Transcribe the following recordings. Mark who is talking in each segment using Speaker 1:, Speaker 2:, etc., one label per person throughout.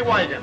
Speaker 1: wagon.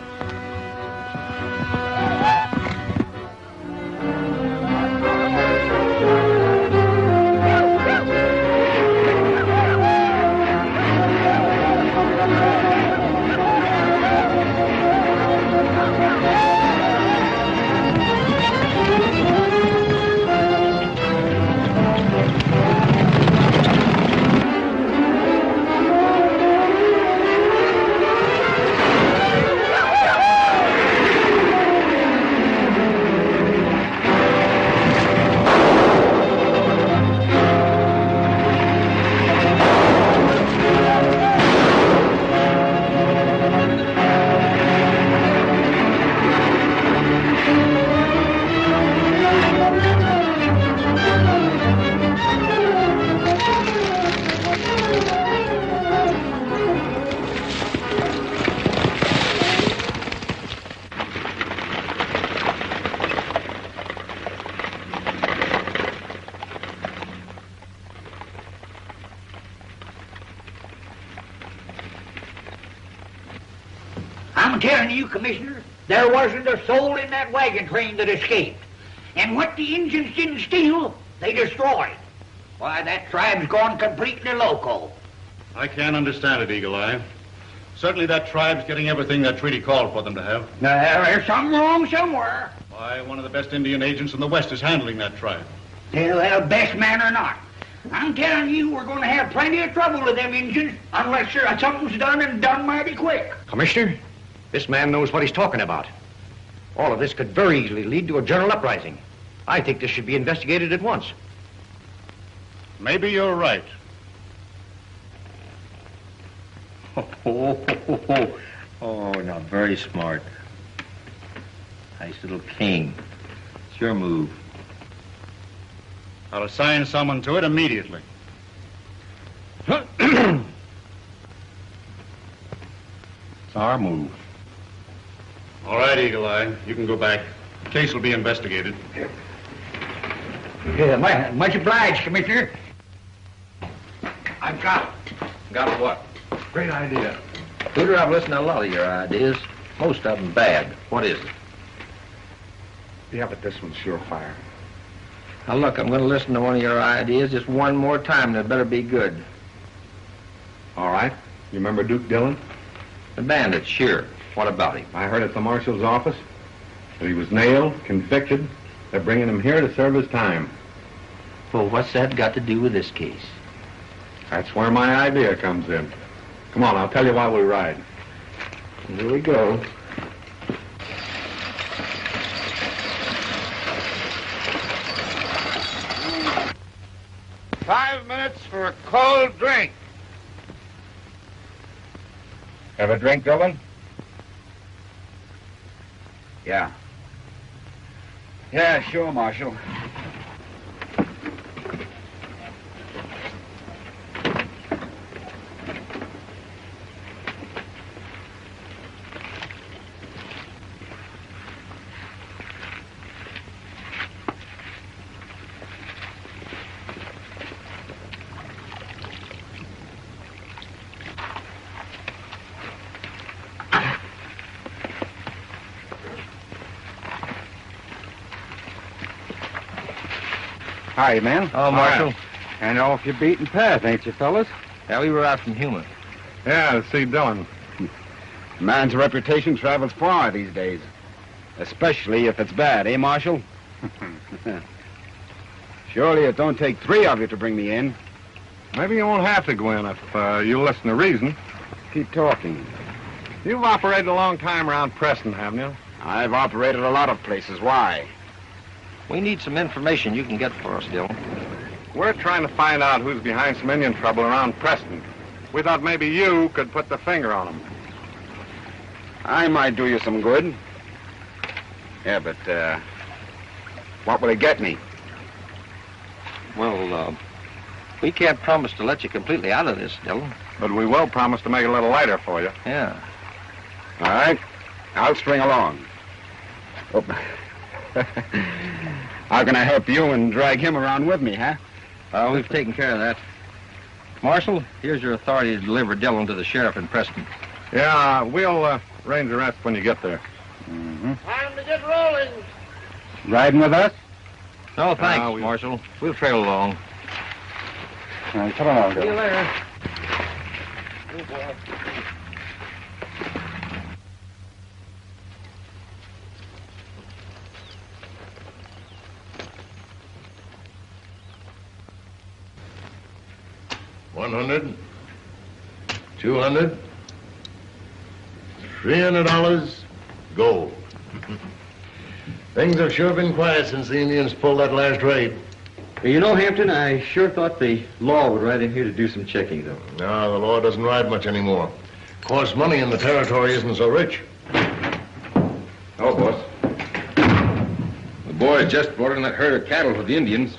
Speaker 2: I'm telling you, Commissioner, there wasn't a soul in that wagon train that escaped. And what the Indians didn't steal, they destroyed. Why, that tribe's gone completely loco.
Speaker 1: I can't understand it, Eagle Eye. Certainly that tribe's getting everything that treaty called for them to have.
Speaker 2: There's something wrong somewhere.
Speaker 1: Why, one of the best Indian agents in the West is handling that tribe.
Speaker 2: Well, best man or not. I'm telling you, we're going to have plenty of trouble with them Indians unless something's done and done mighty quick.
Speaker 3: Commissioner, this man knows what he's talking about. All of this could very easily lead to a general uprising. I think this should be investigated at once.
Speaker 1: Maybe you're right.
Speaker 4: Oh, now very smart. Nice little king. It's your move.
Speaker 1: I'll assign someone to it immediately.
Speaker 4: It's our move.
Speaker 1: All right, Eagle Eye. You can go back. The case will be investigated.
Speaker 2: Yeah, much obliged, Commissioner.
Speaker 3: I've got it. Got what?
Speaker 4: Great idea. Hooter, I've listened to a lot of your ideas. Most of them bad. What is it?
Speaker 5: Yeah, but this one's surefire.
Speaker 4: Now, look, I'm going to listen to one of your ideas just one more time, and it better be good.
Speaker 5: All right. You remember Duke Dillon?
Speaker 4: The bandit, sure. What about him?
Speaker 5: I heard at the marshal's office that he was nailed, convicted. They're bringing him here to serve his time.
Speaker 4: Well, what's that got to do with this case?
Speaker 5: That's where my idea comes in. Come on, I'll tell you while we ride.
Speaker 4: Here we go.
Speaker 2: $5 minutes for a cold drink.
Speaker 5: Have a drink, Dillon?
Speaker 2: Yeah. Yeah, sure, Marshal.
Speaker 6: Hi, man.
Speaker 3: Oh, Marshal.
Speaker 6: I know if you're beaten path, ain't you, fellas?
Speaker 3: Yeah, we were out from Human.
Speaker 5: Yeah, to see Dillon.
Speaker 6: Man's reputation travels far these days. Especially if it's bad, eh, Marshal? Surely it don't take three of you to bring me in.
Speaker 5: Maybe you won't have to go in if you listen to reason.
Speaker 6: Keep talking.
Speaker 5: You've operated a long time around Preston, haven't you?
Speaker 6: I've operated a lot of places. Why?
Speaker 3: We need some information you can get for us, Dillon.
Speaker 5: We're trying to find out who's behind some Indian trouble around Preston. We thought maybe you could put the finger on them.
Speaker 6: I might do you some good. Yeah, but, what will it get me?
Speaker 3: Well, we can't promise to let you completely out of this, Dillon.
Speaker 5: But we will promise to make it a little lighter for you.
Speaker 3: Yeah.
Speaker 6: All right. I'll string along. Oh. How can I help you and drag him around with me, huh?
Speaker 3: We've taken care of that. Marshal, here's your authority to deliver Dillon to the sheriff in Preston.
Speaker 5: Yeah, we'll arrange the rest when you get there.
Speaker 6: Mm-hmm.
Speaker 2: Time to get rolling.
Speaker 6: Riding with us?
Speaker 3: No, thanks, Marshal. We'll trail along.
Speaker 6: All right, come along,
Speaker 2: See you later.
Speaker 7: 100, 200, $300 gold. Things have sure been quiet since the Indians pulled that last raid.
Speaker 8: You know, Hampton, I sure thought the law would ride in here to do some checking, though.
Speaker 7: No, the law doesn't ride much anymore. Of course, money in the territory isn't so rich.
Speaker 8: Oh, boss. The boys just brought in that herd of cattle for the Indians.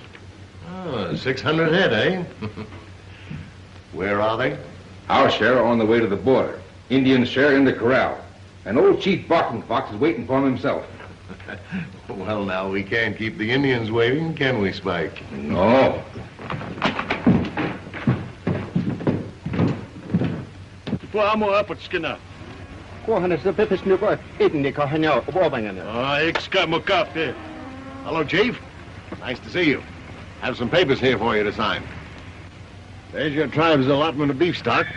Speaker 7: Oh, 600 head, eh? Where are they?
Speaker 8: Our share are on the way to the border. Indian share in the corral. And old Chief Barton Fox is waiting for him himself.
Speaker 7: Well, now, we can't keep the Indians waiting, can we, Spike?
Speaker 8: No.
Speaker 7: Hello, Chief. Nice to see you. Have some papers here for you to sign. There's your tribe's allotment of beef stock.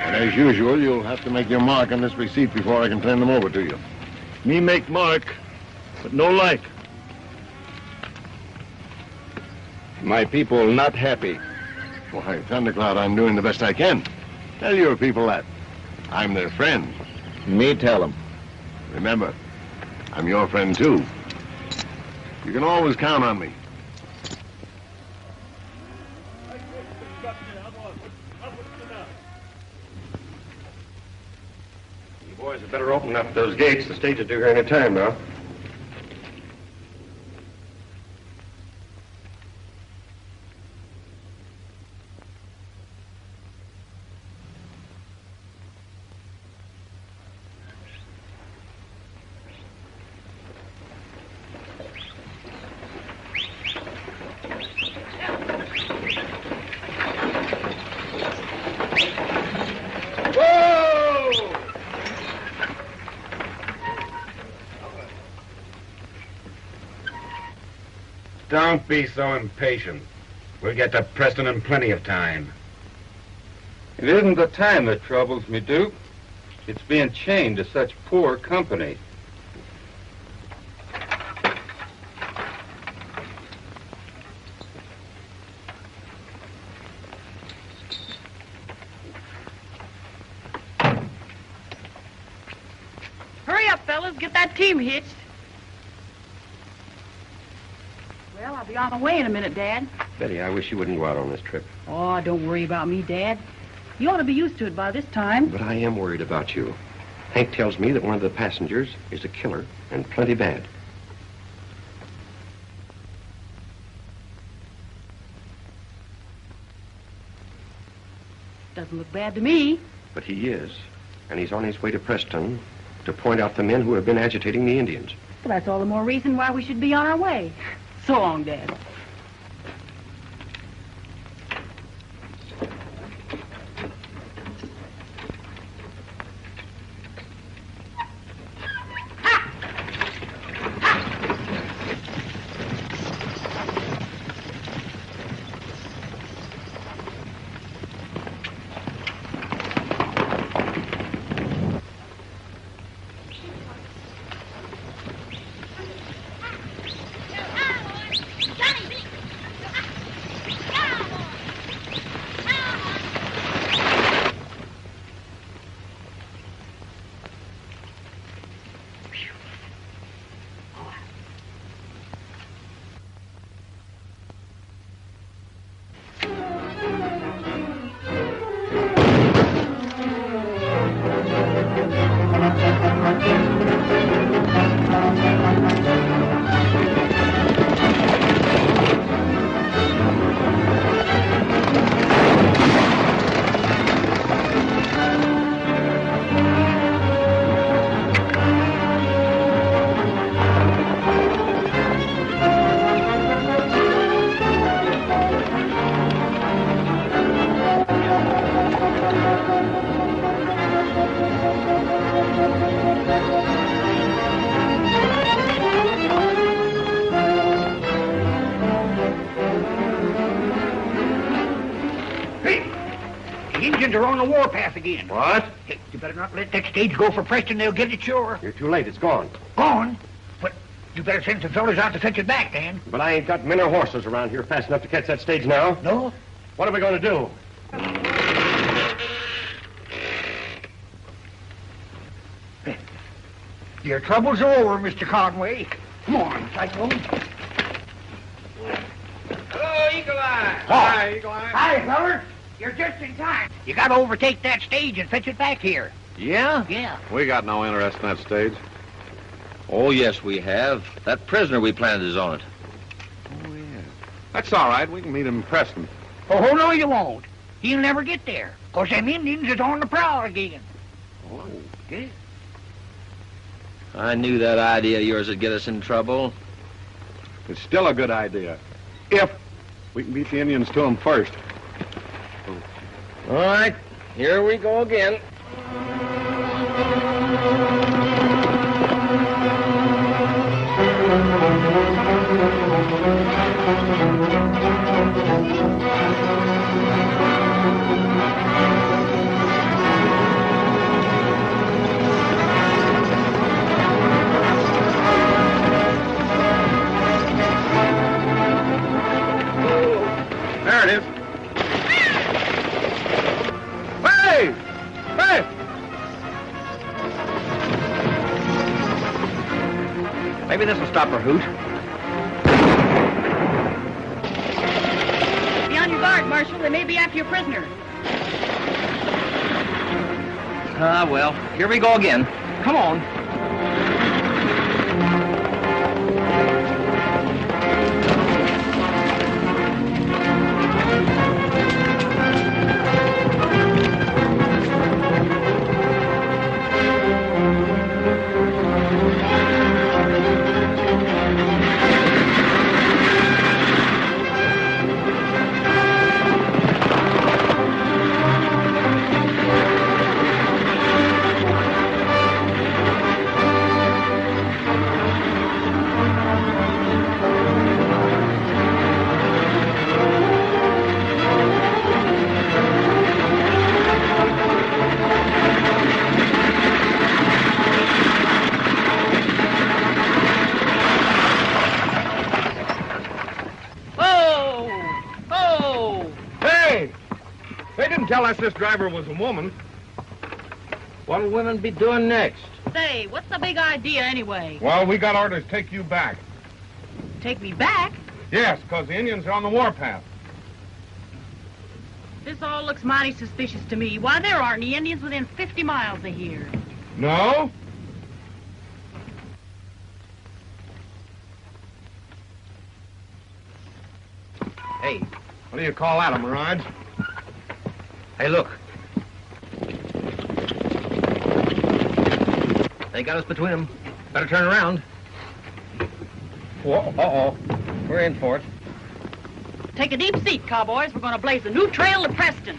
Speaker 7: And as usual, you'll have to make your mark on this receipt before I can turn them over to you.
Speaker 9: Me make mark, but no like.
Speaker 6: My people not happy.
Speaker 7: Why, Thundercloud, I'm doing the best I can. Tell your people that. I'm their friend.
Speaker 6: Me tell them.
Speaker 7: Remember, I'm your friend, too. You can always count on me.
Speaker 3: You boys had better open up those gates. The stage will do here any time now.
Speaker 6: Don't be so impatient. We'll get to Preston in plenty of time.
Speaker 10: It isn't the time that troubles me, Duke. It's being chained to such poor company.
Speaker 11: Hurry up, fellas. Get that team hitched. Well, I'll be on my way in a minute, Dad.
Speaker 3: Betty, I wish you wouldn't go out on this trip.
Speaker 11: Oh, don't worry about me, Dad. You ought to be used to it by this time.
Speaker 3: But I am worried about you. Hank tells me that one of the passengers is a killer and plenty bad.
Speaker 11: Doesn't look bad to me.
Speaker 3: But he is. And he's on his way to Preston to point out the men who have been agitating the Indians.
Speaker 11: Well, that's all the more reason why we should be on our way. So long, Dad.
Speaker 2: Indians are on the warpath again.
Speaker 3: What?
Speaker 2: Hey, you better not let that stage go for Preston. They'll get it sure.
Speaker 3: You're too late. It's gone.
Speaker 2: Gone? But you better send some fellas out to fetch it back, Dan.
Speaker 3: But I ain't got men or horses around here fast enough to catch that stage now.
Speaker 2: No?
Speaker 3: What are we going to do?
Speaker 2: Your troubles are over, Mr. Conway. Come on, Cyclone.
Speaker 10: Hello, Eagle Eye.
Speaker 2: Hi, Eagle Eye. Hi, feller. You're just in time. You got to overtake that stage and fetch it back here.
Speaker 8: Yeah?
Speaker 2: Yeah.
Speaker 5: We got no interest in that stage.
Speaker 8: Oh, yes, we have. That prisoner we planted is on it.
Speaker 5: Oh, yeah. That's all right. We can meet him in Preston.
Speaker 2: Oh, no, you won't. He'll never get there. 'Cause them Indians is on the prowl again.
Speaker 5: Oh.
Speaker 2: Yeah.
Speaker 8: I knew that idea of yours would get us in trouble.
Speaker 5: It's still a good idea. If we can beat the Indians to them first.
Speaker 3: All right. Here we go again.
Speaker 5: There it is. Hey! Hey!
Speaker 3: Maybe this will stop her hoot.
Speaker 11: Be on your guard, Marshal. They may be after your prisoner.
Speaker 3: Ah, well, here we go again. Come on.
Speaker 5: Tell us this driver was a woman.
Speaker 3: What'll women be doing next?
Speaker 11: Say, what's the big idea anyway?
Speaker 5: Well, we got orders to take you back.
Speaker 11: Take me back?
Speaker 5: Yes, because the Indians are on the warpath.
Speaker 11: This all looks mighty suspicious to me. Why, there aren't any Indians within 50 miles of here.
Speaker 5: No?
Speaker 3: Hey.
Speaker 5: What do you call that, rides?
Speaker 3: Hey, look. They got us between them. Better turn around. Whoa, uh-oh. We're in for it.
Speaker 11: Take a deep seat, cowboys. We're going to blaze a new trail to Preston.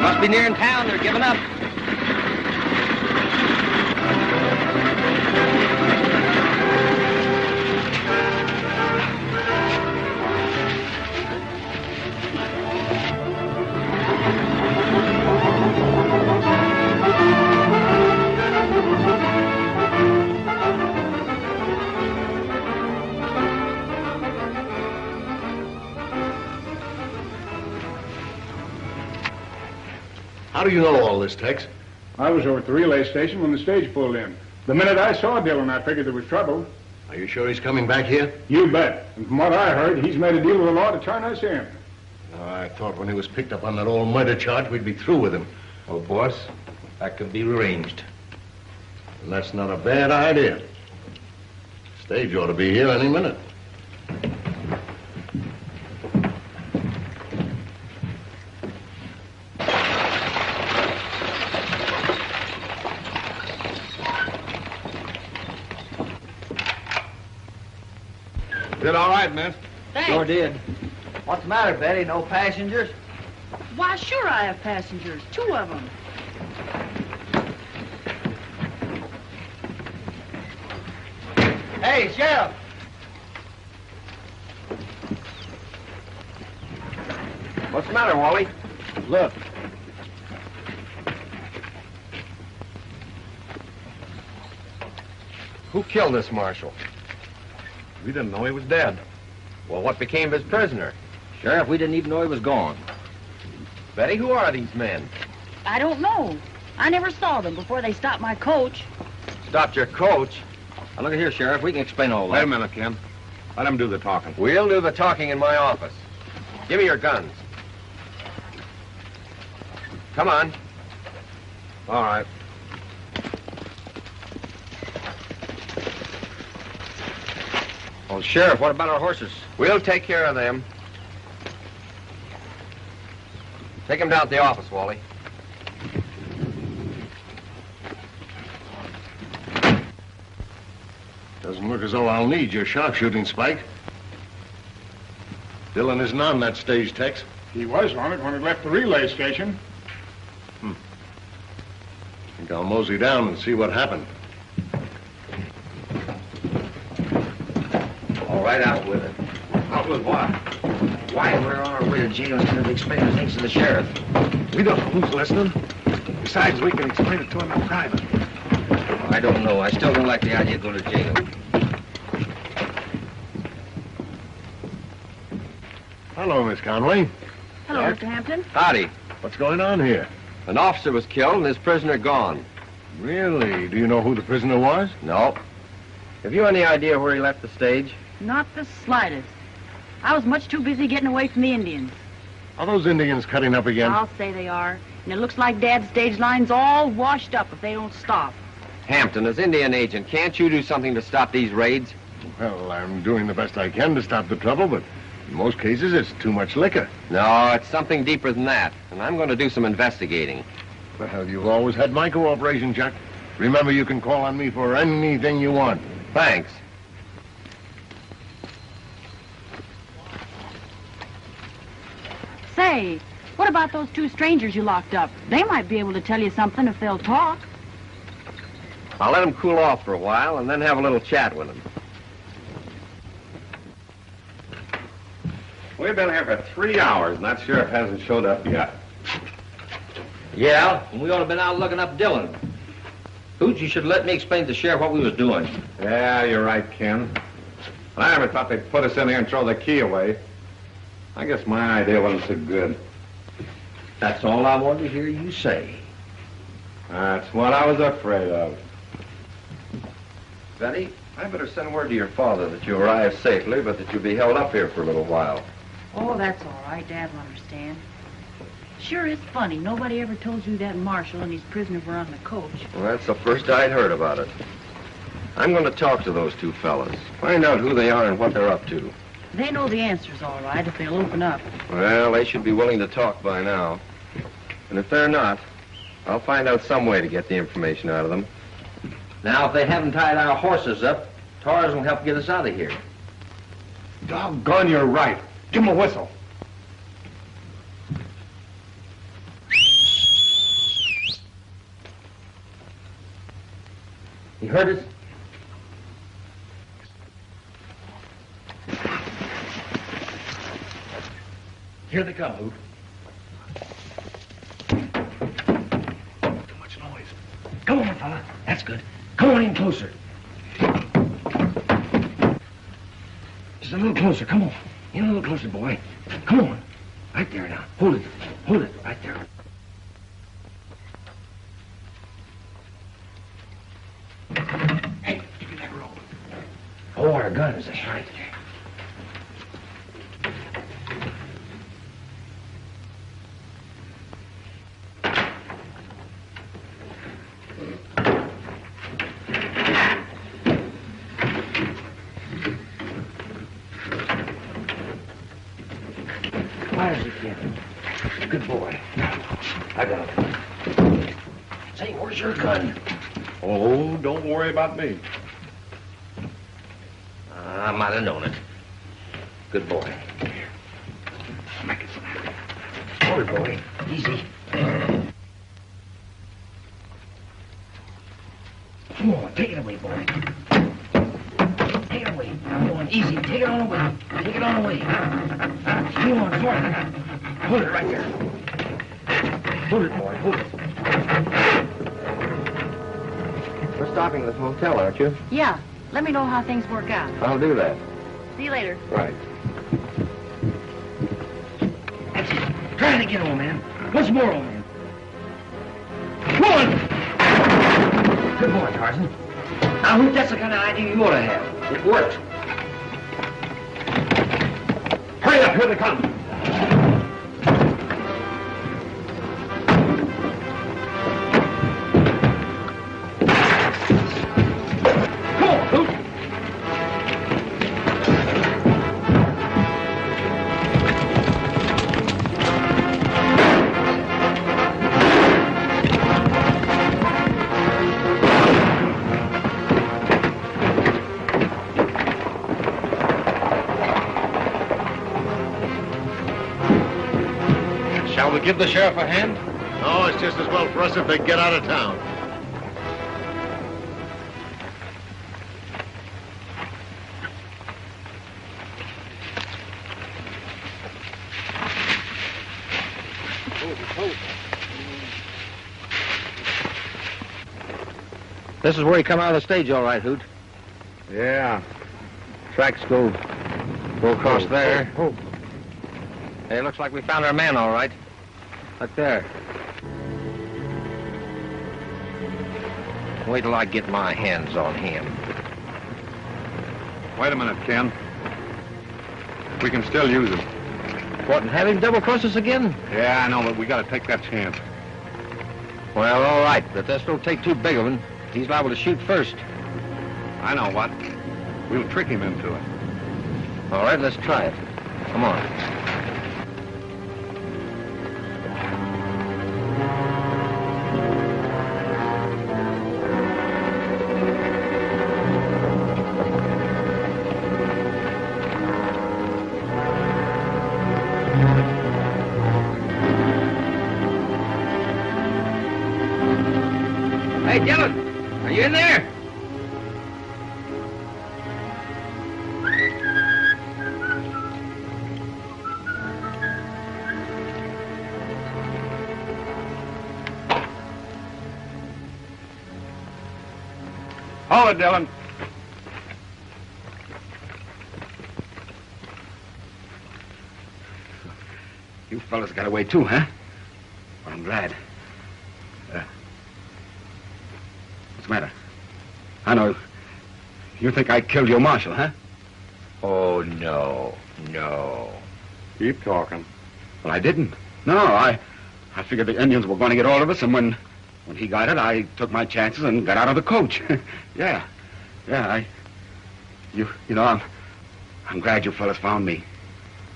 Speaker 3: Must be near in town. They're giving up.
Speaker 7: How do you know all this, Tex?
Speaker 12: I was over at the relay station when the stage pulled in. The minute I saw Dillon, I figured there was trouble.
Speaker 7: Are you sure he's coming back here?
Speaker 12: You bet. And from what I heard, he's made a deal with the law to turn us in.
Speaker 7: I thought when he was picked up on that old murder charge, we'd be through with him.
Speaker 3: Oh, boss, that could be arranged.
Speaker 7: And that's not a bad idea. Stage ought to be here any minute.
Speaker 5: Did all right, miss.
Speaker 11: Thanks.
Speaker 2: Sure did. What's the matter, Betty? No passengers?
Speaker 11: Why, sure I have passengers. 2 of them.
Speaker 2: Hey, Sheriff!
Speaker 3: What's the matter, Wally?
Speaker 7: Look.
Speaker 3: Who killed this marshal?
Speaker 5: We didn't know he was dead.
Speaker 3: Well, what became of his prisoner?
Speaker 4: Sheriff, we didn't even know he was gone.
Speaker 3: Betty, who are these men?
Speaker 11: I don't know. I never saw them before they stopped my coach.
Speaker 3: Stopped your coach?
Speaker 4: Now, look at here, Sheriff. We can explain all that.
Speaker 5: Wait a minute, Ken. Let him do the talking.
Speaker 3: We'll do the talking in my office. Give me your guns. Come on.
Speaker 5: All right.
Speaker 4: Well, Sheriff, what about our horses?
Speaker 3: We'll take care of them. Take them down to the office, Wally.
Speaker 7: Doesn't look as though I'll need your sharpshooting, Spike. Dillon isn't on that stage, Tex.
Speaker 12: He was on it when he left the relay station.
Speaker 7: I think I'll mosey down and see what happened.
Speaker 3: All right, out with it.
Speaker 5: Out with what?
Speaker 4: Why, we're on our way to jail instead of explaining things to the sheriff.
Speaker 5: We don't know who's listening. Besides, we can explain it to him in private.
Speaker 4: I don't know. I still don't like the idea of going to jail.
Speaker 7: Hello, Miss Conway.
Speaker 11: Hello,
Speaker 7: Jack?
Speaker 11: Mr. Hampton.
Speaker 3: Howdy.
Speaker 7: What's going on here?
Speaker 3: An officer was killed and his prisoner gone.
Speaker 7: Really? Do you know who the prisoner was?
Speaker 3: No. Have you any idea where he left the stage?
Speaker 11: Not the slightest. I was much too busy getting away from the Indians.
Speaker 7: Are those Indians cutting up again?
Speaker 11: I'll say they are. And it looks like Dad's stage line's all washed up if they don't stop.
Speaker 3: Hampton, as Indian agent, can't you do something to stop these raids?
Speaker 7: Well, I'm doing the best I can to stop the trouble, but in most cases it's too much liquor.
Speaker 3: No, it's something deeper than that, and I'm going to do some investigating.
Speaker 7: Well, you've always had my cooperation, Jack. Remember, you can call on me for anything you want.
Speaker 3: Thanks.
Speaker 11: Say, what about those 2 strangers you locked up? They might be able to tell you something if they'll talk.
Speaker 3: I'll let them cool off for a while and then have a little chat with them.
Speaker 5: We've been here for 3 hours, and that sheriff hasn't showed up yet.
Speaker 4: Yeah, and we ought to have been out looking up Dillon. Hooch, you should let me explain to the sheriff what we was doing.
Speaker 5: Yeah, you're right, Ken. I never thought they'd put us in here and throw the key away. I guess my idea wasn't so good.
Speaker 4: That's all I wanted to hear you say.
Speaker 5: That's what I was afraid of.
Speaker 3: Betty, I better send word to your father that you arrived safely, but that you'll be held up here for a little while.
Speaker 11: Oh, that's all right. Dad will understand. Sure is funny. Nobody ever told you that Marshal and his prisoner were on the coach.
Speaker 3: Well, that's the first I'd heard about it. I'm going to talk to those 2 fellas, find out who they are and what they're up to.
Speaker 11: They know the answers, all right, if they'll open up.
Speaker 3: Well, they should be willing to talk by now. And if they're not, I'll find out some way to get the information out of them.
Speaker 4: Now, if they haven't tied our horses up, Tarzan will help get us out of here.
Speaker 5: Doggone, you're right. Give him a whistle.
Speaker 4: He heard us? Here they come, Hoot. Too much noise. Come on, fella. That's good. Come on in closer. Just a little closer. Come on. In a little closer, boy. Come on. Right there now. Hold it. Hold it. Right there.
Speaker 3: Hey, give me that rope. Oh, our guns, that's right. Quiet as you can. Good boy. I got it. Say, where's your gun?
Speaker 7: Oh, don't worry about me.
Speaker 3: I might have known it. Good boy. Hold it, boy. Easy. Come on, take it away, boy. Take it away. Come on, easy. Take it on away. Take it on away. Come on, come on. Hold it right there. Hold it, boy. Hold it.
Speaker 13: We're stopping at this motel, aren't you?
Speaker 11: Yeah. Let me know how things work out.
Speaker 13: I'll do that.
Speaker 11: See you later.
Speaker 13: Right.
Speaker 3: That's it. Try it again, old man. Once more, old man. Come on! Good boy, Tarzan. Now, Hoot, that's the kind of idea you ought to have. It worked. Hurry up, here they come.
Speaker 7: Shall we give the sheriff a hand? No, it's just as well for us if they get out of town.
Speaker 13: This is where you come out of the stage, all right, Hoot.
Speaker 5: Yeah.
Speaker 13: Tracks go across there. Hey, looks like we found our man, all right. Right there. Wait till I get my hands on him.
Speaker 5: Wait a minute, Ken. We can still use him.
Speaker 13: What, and have him double-cross us again?
Speaker 5: Yeah, I know, but we gotta take that chance.
Speaker 13: Well, all right, but this don't take too big of him. He's liable to shoot first.
Speaker 5: I know what. We'll trick him into it.
Speaker 13: All right, let's try it. Come on.
Speaker 3: Hey, Dylan, are you in there?
Speaker 5: Hold it, Dylan.
Speaker 6: You fellas got away too, huh? Well, I'm glad. What's the matter? I know. You think I killed your marshal, huh?
Speaker 3: Oh, no.
Speaker 5: Keep talking.
Speaker 6: Well, I didn't. No, I figured the Indians were going to get all of us, and when he got it, I took my chances and got out of the coach. Yeah, you know, I'm glad you fellas found me.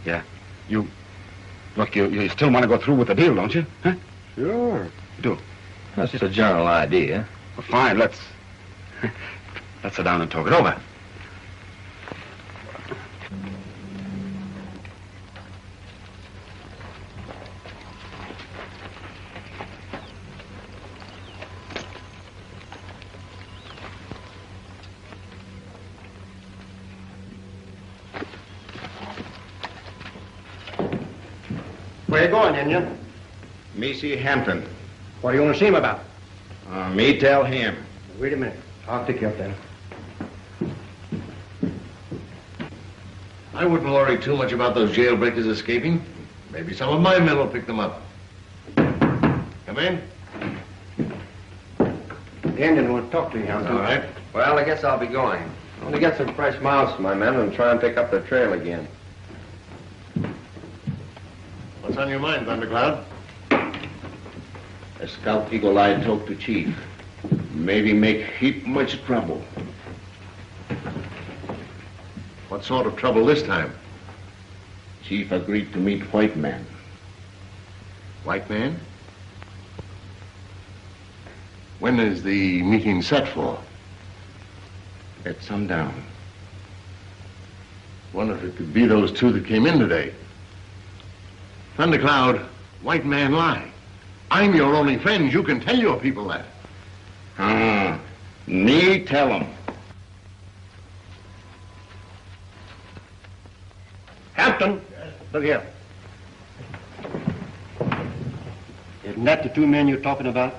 Speaker 6: Yeah, look, you still want to go through with the deal, don't you? Huh?
Speaker 5: Sure.
Speaker 6: You do?
Speaker 3: That's just a general idea.
Speaker 6: Well, fine, let's sit down and talk it over.
Speaker 3: Where you going, Indian?
Speaker 8: Me see Hampton.
Speaker 3: What do you want to see him about?
Speaker 8: Me tell him.
Speaker 3: Wait a minute. I'll pick you up then.
Speaker 7: I wouldn't worry too much about those jailbreakers escaping. Maybe some of my men will pick them up. Come in.
Speaker 13: The Indian wants to talk to you, Hampton.
Speaker 5: All right.
Speaker 13: Well, I guess I'll be going. I want to get some fresh mounts for my men and try and pick up their trail again.
Speaker 7: What's on your mind, Thundercloud?
Speaker 14: A scout Eagle Eye talk to Chief. Maybe make heap much trouble.
Speaker 7: What sort of trouble this time?
Speaker 14: Chief agreed to meet white man.
Speaker 7: White man? When is the meeting set for?
Speaker 14: At sundown.
Speaker 7: Wonder if it could be those two that came in today. Thundercloud, white man lie. I'm your only friend. You can tell your people that.
Speaker 14: Me tell 'em.
Speaker 12: Hampton, look here. Isn't that the two men you're talking about?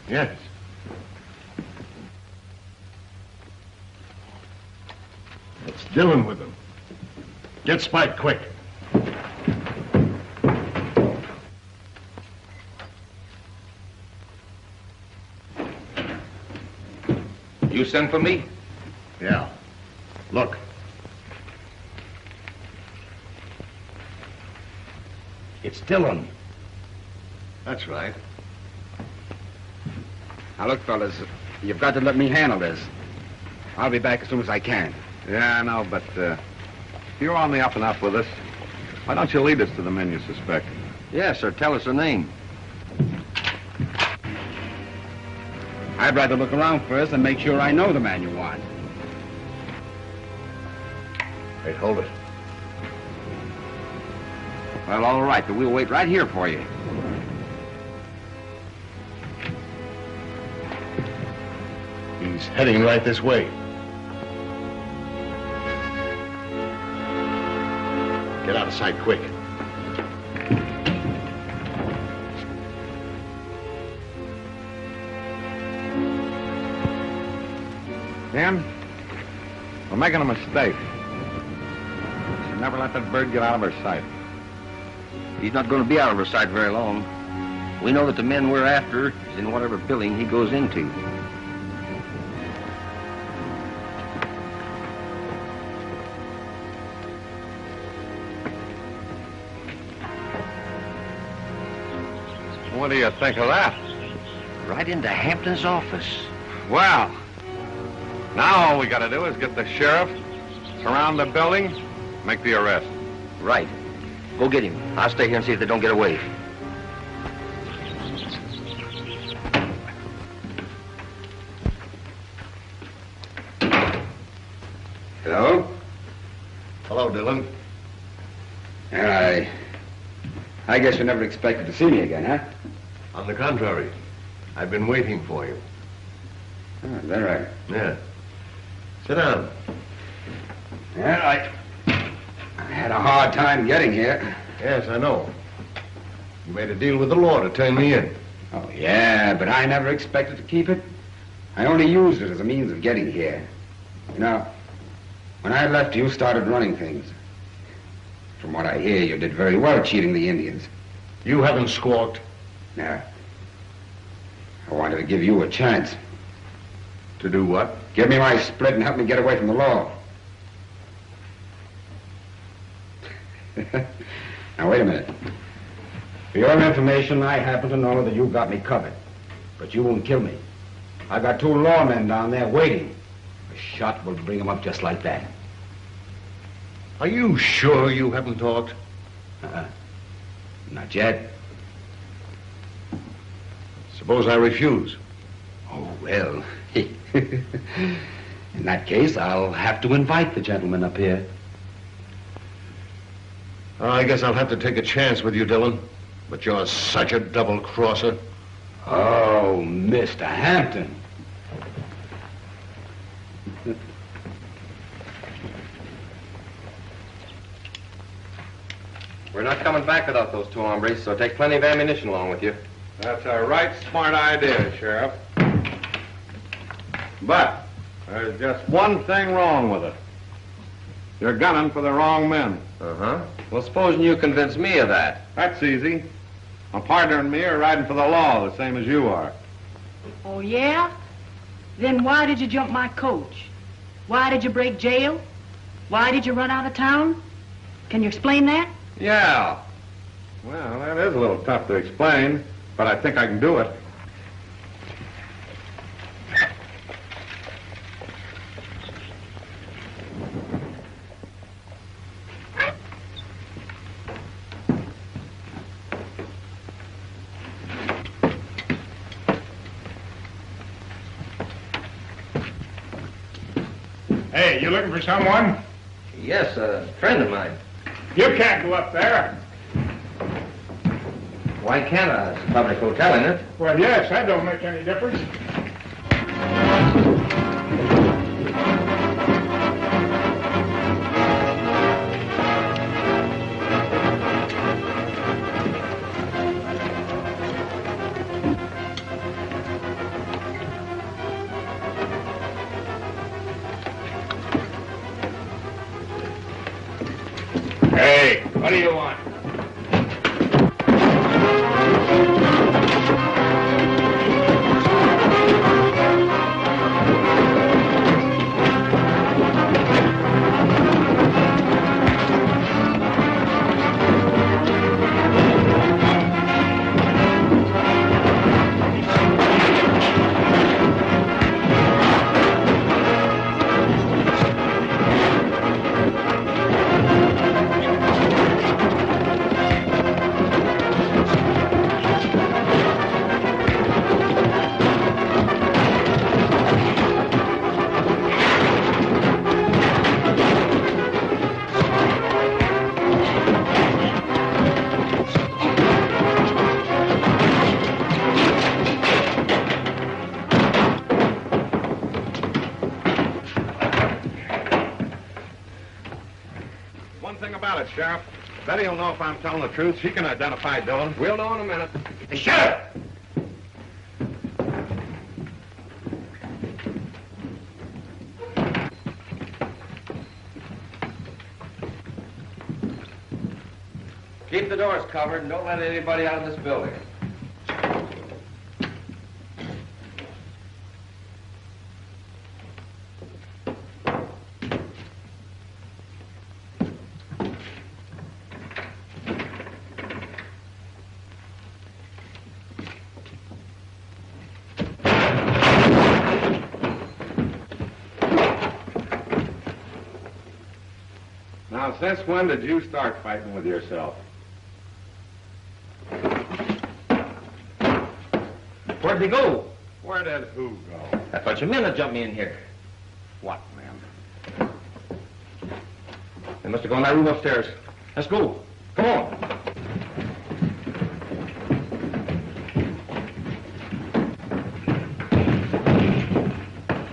Speaker 7: Yes. It's Dillon with them. Get Spike quick.
Speaker 8: You sent for me?
Speaker 7: Yeah. Look.
Speaker 6: It's Dillon.
Speaker 7: That's right.
Speaker 6: Now, look, fellas, you've got to let me handle this. I'll be back as soon as I can.
Speaker 5: Yeah, I know, but you're on the up and up with us. Why don't you lead us to the men you suspect?
Speaker 13: Yes, sir. Tell us the name.
Speaker 6: I'd rather look around first and make sure I know the man you want.
Speaker 7: Hey, hold it.
Speaker 6: Well, all right, but we'll wait right here for you.
Speaker 7: He's heading right this way. Get out of sight quick.
Speaker 5: Ken, we're making a mistake. We should never let that bird get out of our sight.
Speaker 13: He's not going to be out of our sight very long. We know that the men we're after is in whatever building he goes into.
Speaker 5: What do you think of that?
Speaker 13: Right into Hampton's office.
Speaker 5: Well, now all we gotta do is get the sheriff, surround the building, make the arrest.
Speaker 13: Right. Go get him. I'll stay here and see if they don't get away.
Speaker 6: Hello?
Speaker 7: Hello, Dillon.
Speaker 6: I guess you never expected to see me again, huh?
Speaker 7: On the contrary, I've been waiting for you.
Speaker 6: Oh, is that right?
Speaker 7: Yeah. Sit down.
Speaker 6: Yeah, I had a hard time getting here.
Speaker 7: Yes, I know. You made a deal with the law to turn me in.
Speaker 6: Oh, yeah, but I never expected to keep it. I only used it as a means of getting here. You know, when I left, you started running things. From what I hear, you did very well cheating the Indians.
Speaker 7: You haven't squawked.
Speaker 6: Yeah. I wanted to give you a chance.
Speaker 7: To do what?
Speaker 6: Give me my split and help me get away from the law. Now, wait a minute. For your information, I happen to know that you got me covered. But you won't kill me. I got two lawmen down there waiting. A shot will bring them up just like that.
Speaker 7: Are you sure you haven't talked?
Speaker 6: Not yet.
Speaker 7: Suppose I refuse.
Speaker 6: Oh, well. In that case, I'll have to invite the gentleman up here.
Speaker 7: I guess I'll have to take a chance with you, Dillon. But you're such a double-crosser.
Speaker 6: Oh, Mr. Hampton.
Speaker 13: We're not coming back without those two hombres, so take plenty of ammunition along with you.
Speaker 5: That's a right smart idea, Sheriff. But there's just one thing wrong with it. You're gunning for the wrong men.
Speaker 13: Uh-huh. Well, supposing you convince me of that.
Speaker 5: That's easy. My partner and me are riding for the law, the same as you are.
Speaker 11: Oh, yeah? Then why did you jump my coach? Why did you break jail? Why did you run out of town? Can you explain that?
Speaker 5: Yeah. Well, that is a little tough to explain, but I think I can do it.
Speaker 12: Hey, you looking for someone?
Speaker 13: Yes, a friend of mine.
Speaker 12: You can't go up there.
Speaker 13: Why can't I? It's a public hotel, isn't it?
Speaker 12: Well, yes, that don't make any difference. Hey, what do you want?
Speaker 5: One thing about it, Sheriff. Betty will know if I'm telling the truth. She can identify Dillon.
Speaker 8: We'll know in a minute.
Speaker 2: The sheriff!
Speaker 13: Keep the doors covered and don't let anybody out of this building.
Speaker 5: Now, since when did you start fighting with yourself?
Speaker 13: Where'd they go?
Speaker 5: Where did who go?
Speaker 13: That's what you meant to jump me in here.
Speaker 5: What, man?
Speaker 13: They must have gone in that room upstairs. Let's go. Come on.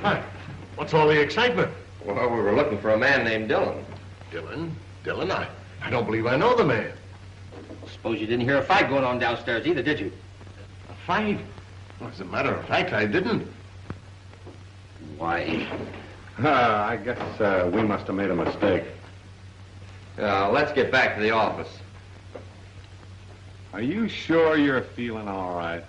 Speaker 7: Hi. What's all the excitement?
Speaker 13: Well, we were looking for a man named Dillon.
Speaker 7: Dillon? Dillon? I don't believe I know the man.
Speaker 13: Suppose you didn't hear a fight going on downstairs either, did you?
Speaker 7: A fight? Well, as a matter of fact, I didn't.
Speaker 13: Why?
Speaker 5: I guess we must have made a mistake.
Speaker 13: Let's get back to the office.
Speaker 5: Are you sure you're feeling all right?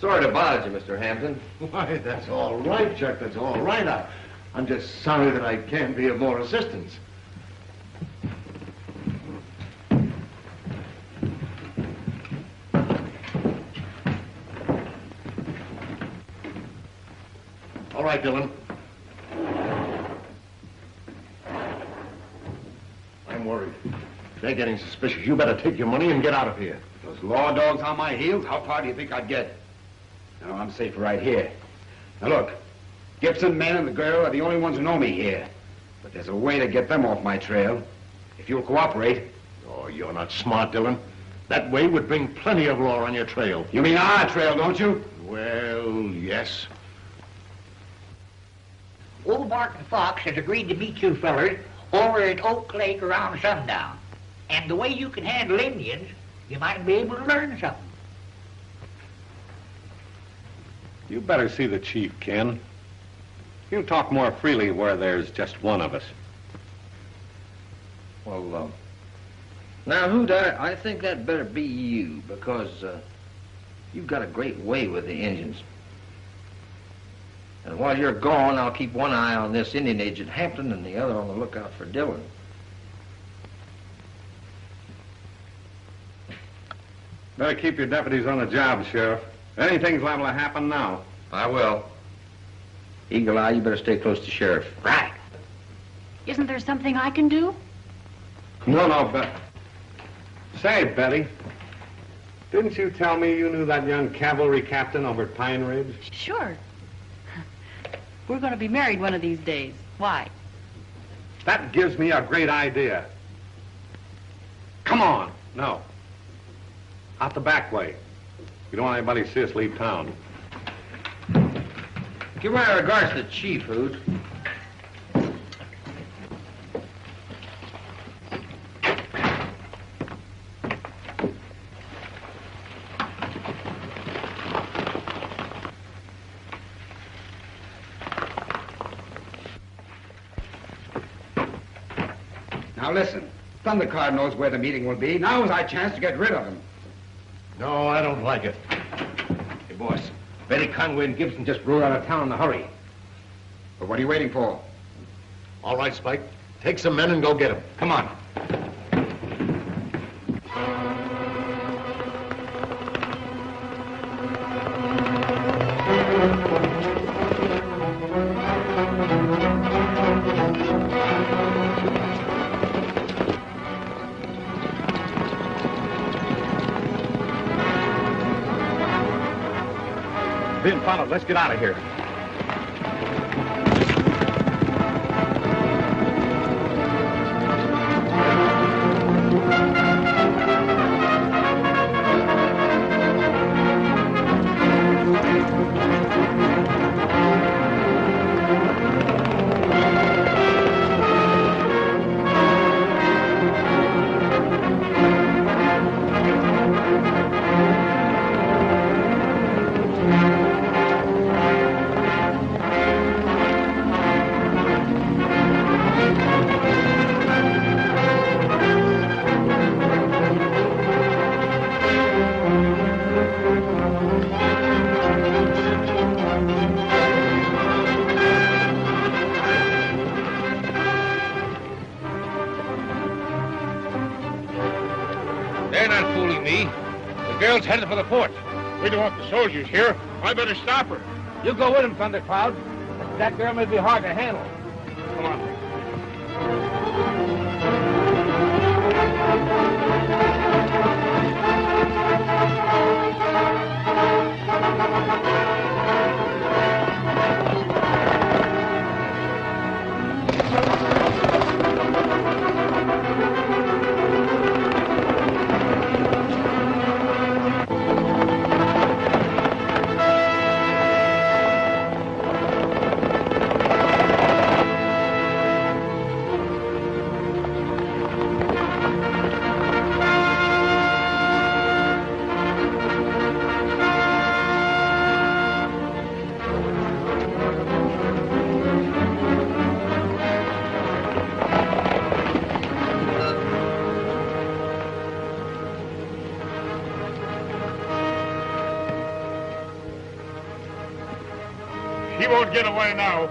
Speaker 13: Sorry to bother you, Mr. Hampton.
Speaker 7: Why, that's all right, Chuck. That's all right. I'm just sorry that I can't be of more assistance. All right, Dillon. I'm worried. They're getting suspicious. You better take your money and get out of here.
Speaker 3: Those law dogs on my heels, how far do you think I'd get? No, I'm safe right here. Now look, Gibson, man, and the girl are the only ones who know me here. But there's a way to get them off my trail. If you'll cooperate.
Speaker 7: Oh, you're not smart, Dillon. That way would bring plenty of law on your trail.
Speaker 3: You mean our trail, don't you?
Speaker 7: Well, yes.
Speaker 2: Old Martin Fox has agreed to meet you fellers over at Oak Lake around sundown. And the way you can handle Indians, you might be able to learn something.
Speaker 5: You better see the chief, Ken. You talk more freely where there's just one of us.
Speaker 13: Well, Now, Hoot, I think that better be you, because you've got a great way with the Indians. And while you're gone, I'll keep one eye on this Indian agent Hampton and the other on the lookout for Dillon.
Speaker 5: Better keep your deputies on the job, Sheriff. Anything's liable to happen now.
Speaker 13: I will. Eagle Eye, you better stay close to Sheriff.
Speaker 2: Right.
Speaker 11: Isn't there something I can do?
Speaker 5: No, but... Say, Betty, didn't you tell me you knew that young cavalry captain over at Pine Ridge?
Speaker 11: Sure. We're going to be married one of these days. Why?
Speaker 5: That gives me a great idea. Come on. No. Out the back way. You don't want anybody to see us leave town.
Speaker 13: Give my regards to the chief, Hoot.
Speaker 6: Now listen, Thundercloud knows where the meeting will be. Now is our chance to get rid of him.
Speaker 7: No, I don't like it. Hey, boss, Betty Conway and Gibson just rode out of town in a hurry.
Speaker 6: But what are you waiting for?
Speaker 7: All right, Spike. Take some men and go get them.
Speaker 6: Come on.
Speaker 1: Being followed. Let's get out of here.
Speaker 8: They're not fooling me. The girl's headed for the fort.
Speaker 12: We don't want the soldiers here. I better stop her.
Speaker 7: You go with him, Thundercloud. That girl may be hard to handle.
Speaker 12: Come on. He won't get away now.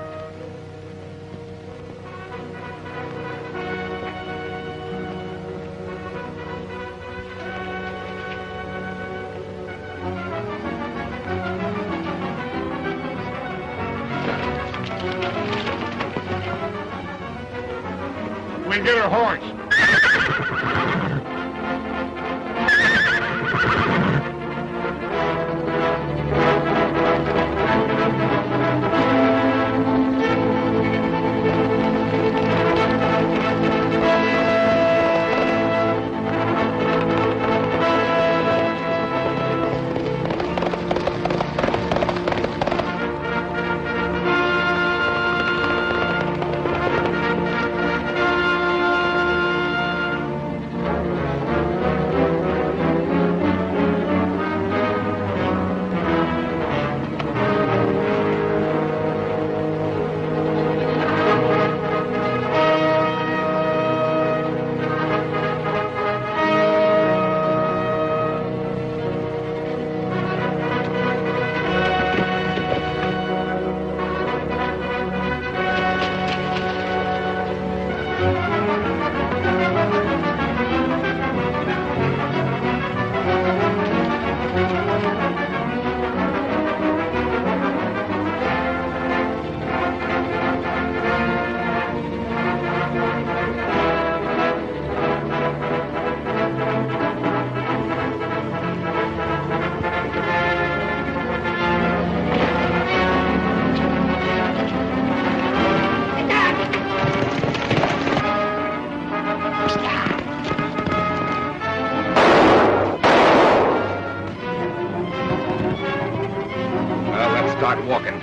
Speaker 12: We get her horse.
Speaker 13: walking.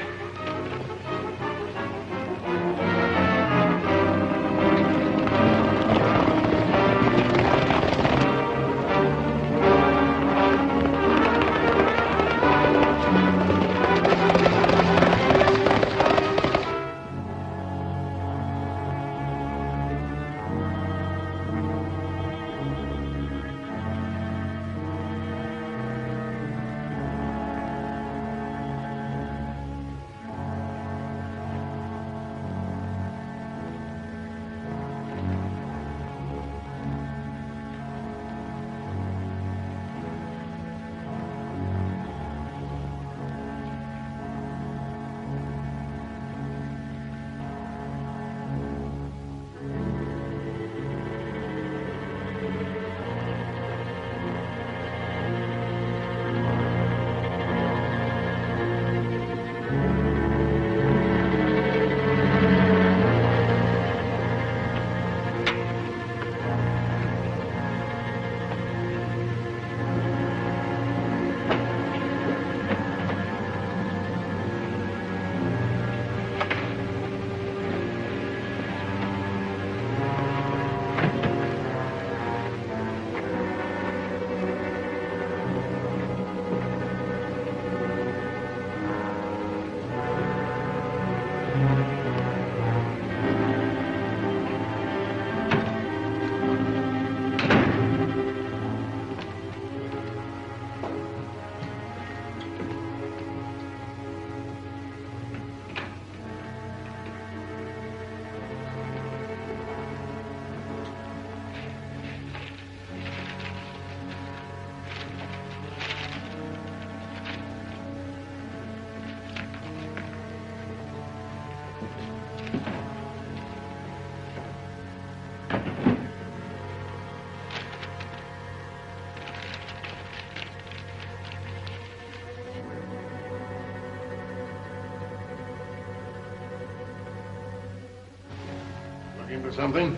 Speaker 7: Looking for something?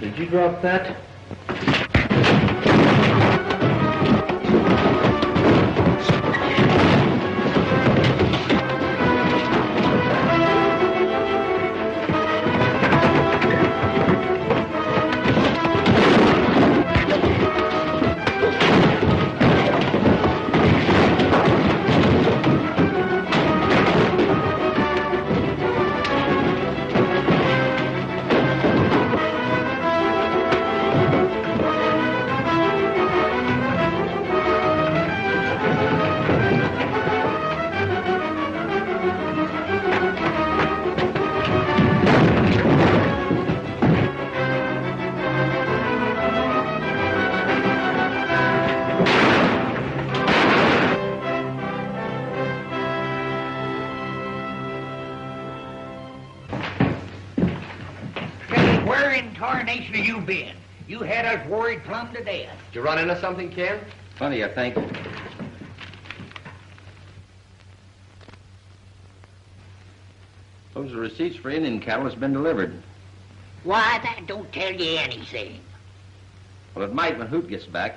Speaker 13: Did you drop that?
Speaker 2: Where in tarnation have you been? You had us worried plumb to death.
Speaker 13: Did you run into something, Ken? Plenty, I think. Those are receipts for Indian cattle that's been delivered.
Speaker 2: Why, that don't tell you anything.
Speaker 13: Well, it might when Hoot gets back.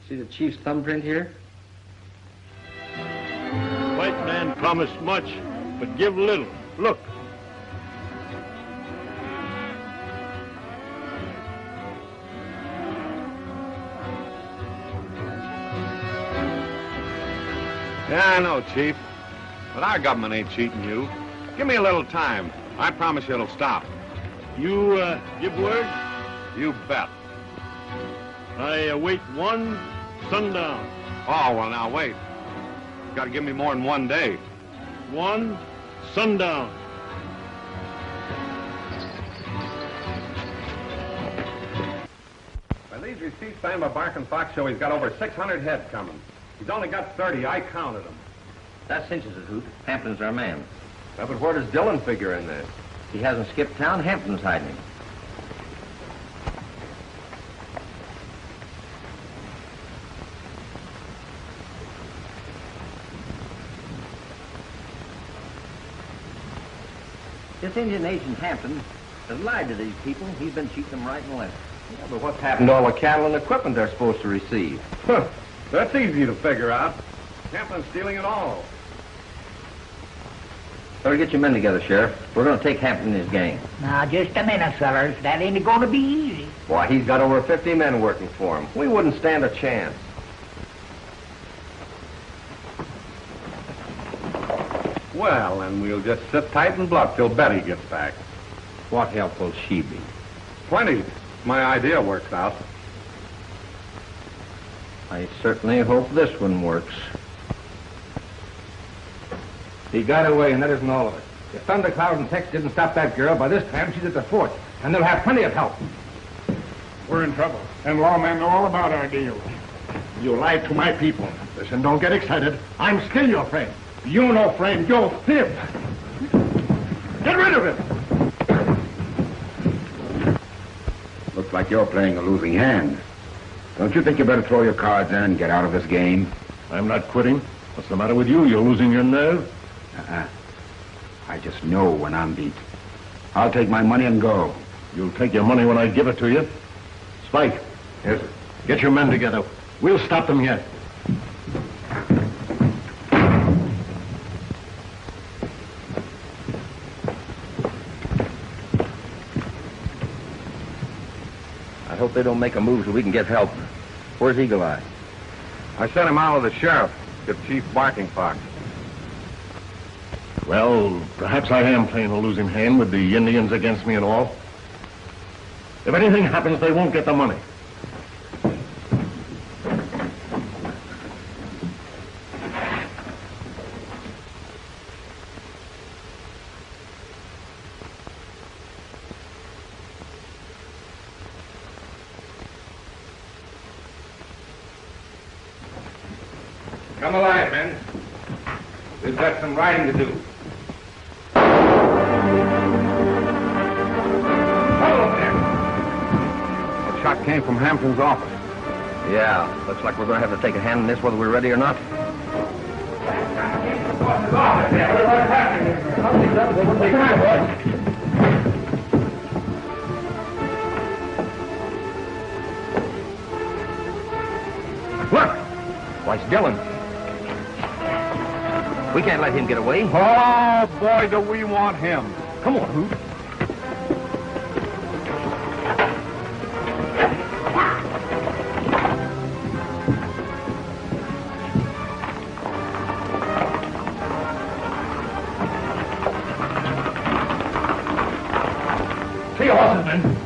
Speaker 13: See the chief's thumbprint here?
Speaker 9: White man promised much, but give little. Look.
Speaker 5: Yeah, I know, Chief. But our government ain't cheating you. Give me a little time. I promise you it'll stop.
Speaker 9: You, give word?
Speaker 5: You bet.
Speaker 9: I await one sundown.
Speaker 5: Oh, well, now, wait. You gotta give me more than 1 day.
Speaker 9: One sundown.
Speaker 5: By these receipts signed by Bark and Fox show he's got over 600 head coming. He's only got 30. I counted them.
Speaker 13: That cinches it, Hoot. Hampton's our man.
Speaker 8: Yeah, but where does Dillon figure in this?
Speaker 13: He hasn't skipped town. Hampton's hiding him. This Indian agent Hampton has lied to these people. He's been cheating them right and left. But what's happened to all the cattle and equipment they're supposed to receive?
Speaker 5: Huh. That's easy to figure out. Hampton's stealing it all.
Speaker 13: Better get your men together, Sheriff. We're going to take Hampton and his gang.
Speaker 2: Now, just a minute, fellas. That ain't going to be easy.
Speaker 13: Why, he's got over 50 men working for him. We wouldn't stand a chance.
Speaker 5: Well, then we'll just sit tight and bluff till Betty gets back.
Speaker 13: What help will she be?
Speaker 5: Plenty. My idea works out.
Speaker 13: I certainly hope this one works.
Speaker 10: He got away, and that isn't all of it. If Thundercloud and Tex didn't stop that girl, by this time she's at the fort, and they'll have plenty of help.
Speaker 12: We're in trouble, and lawmen know all about our deal.
Speaker 9: You lied to my people. Listen, don't get excited. I'm still your friend. You no friend, you're fib. Get rid of him.
Speaker 6: Looks like you're playing a losing hand. Don't you think you better throw your cards in and get out of this game?
Speaker 9: I'm not quitting. What's the matter with you? You're losing your nerve?
Speaker 6: I just know when I'm beat. I'll take my money and go.
Speaker 9: You'll take your money when I give it to you. Spike.
Speaker 6: Yes, sir.
Speaker 9: Get your men together. We'll stop them yet.
Speaker 13: I hope they don't make a move so we can get help. Where's Eagle Eye?
Speaker 5: I sent him out with the sheriff. Get Chief Barking Fox.
Speaker 9: Well, perhaps I am playing a losing hand with the Indians against me and all. If anything happens, they won't get the money.
Speaker 10: Come alive, men. We've got some riding to do. Hold over there.
Speaker 5: That shot came from Hampton's office.
Speaker 13: Yeah, looks like we're going to have to take a hand in this whether we're ready or not. Look! Why, it's Dillon. We can't let him get away.
Speaker 5: Oh, boy, do we want him.
Speaker 9: Come on, Hoot. See your horses, men.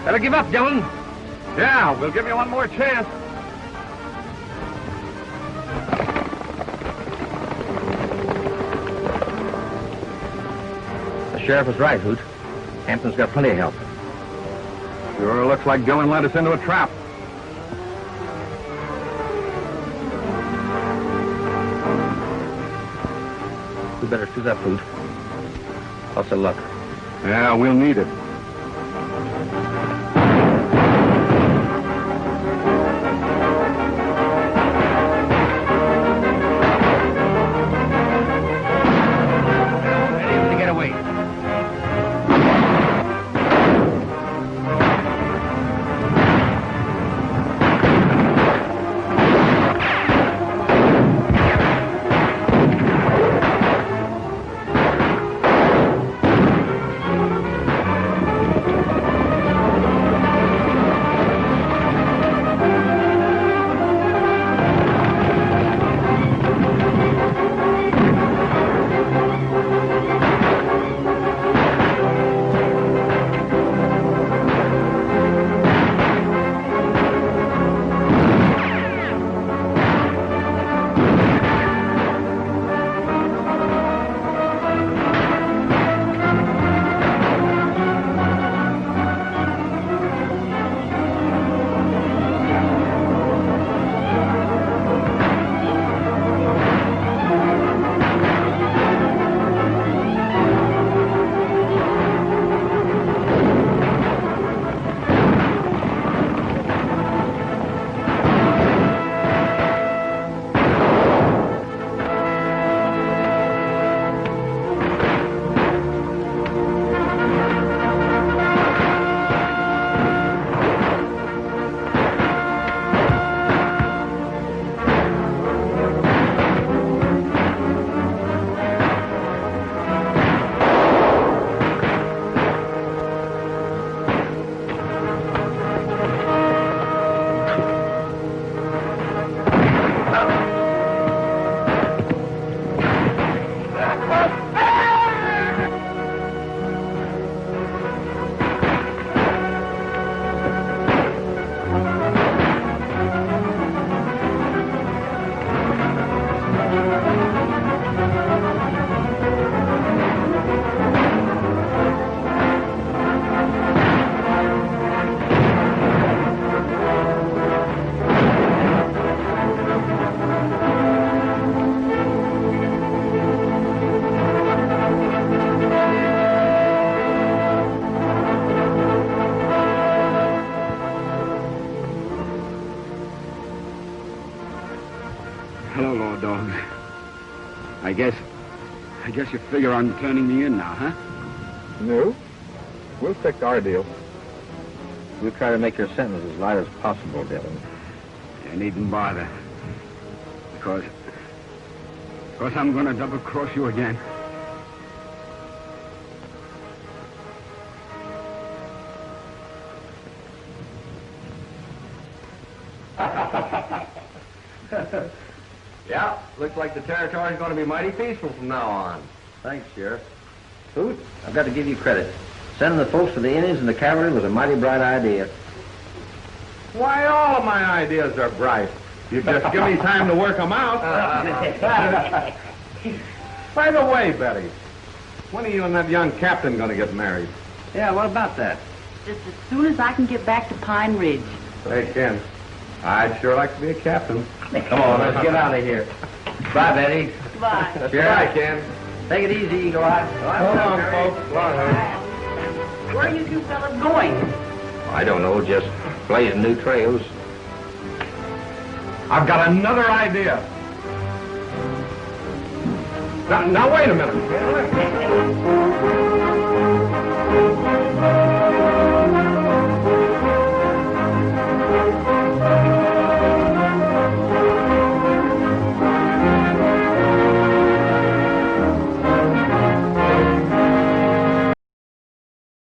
Speaker 13: Better give up, Dillon.
Speaker 5: Yeah, we'll give you one more chance.
Speaker 13: The sheriff was right, Hoot. Hampton's got plenty of help.
Speaker 5: Sure looks like Dillon led us into a trap.
Speaker 13: We better suit up, Hoot. How's the luck?
Speaker 5: Yeah, we'll need it.
Speaker 6: dogs. I guess you figure on turning me in now, huh?
Speaker 13: No. We'll stick to our deal. We'll try to make your sentence as light as possible, Dillon.
Speaker 6: You needn't bother. Because I'm gonna double-cross you again.
Speaker 13: Yeah, looks like the territory's going to be mighty peaceful from now on. Thanks, Sheriff. Hoot, I've got to give you credit. Sending the folks to the Indians and the cavalry was a mighty bright idea.
Speaker 5: Why, all of my ideas are bright. You just give me time to work them out. By the way, Betty, when are you and that young captain going to get married?
Speaker 13: Yeah, what about that?
Speaker 11: Just as soon as I can get back to Pine Ridge.
Speaker 5: Hey, Ken, I'd sure like to be a captain.
Speaker 13: Come on, let's get out of here. Bye, Betty.
Speaker 11: Bye.
Speaker 13: Bye, Ken. Take it easy, Eagle Eye.
Speaker 5: Hold on, folks.
Speaker 11: Where are you two fellas going?
Speaker 13: I don't know, just blazing new trails.
Speaker 5: I've got another idea. Now wait a minute.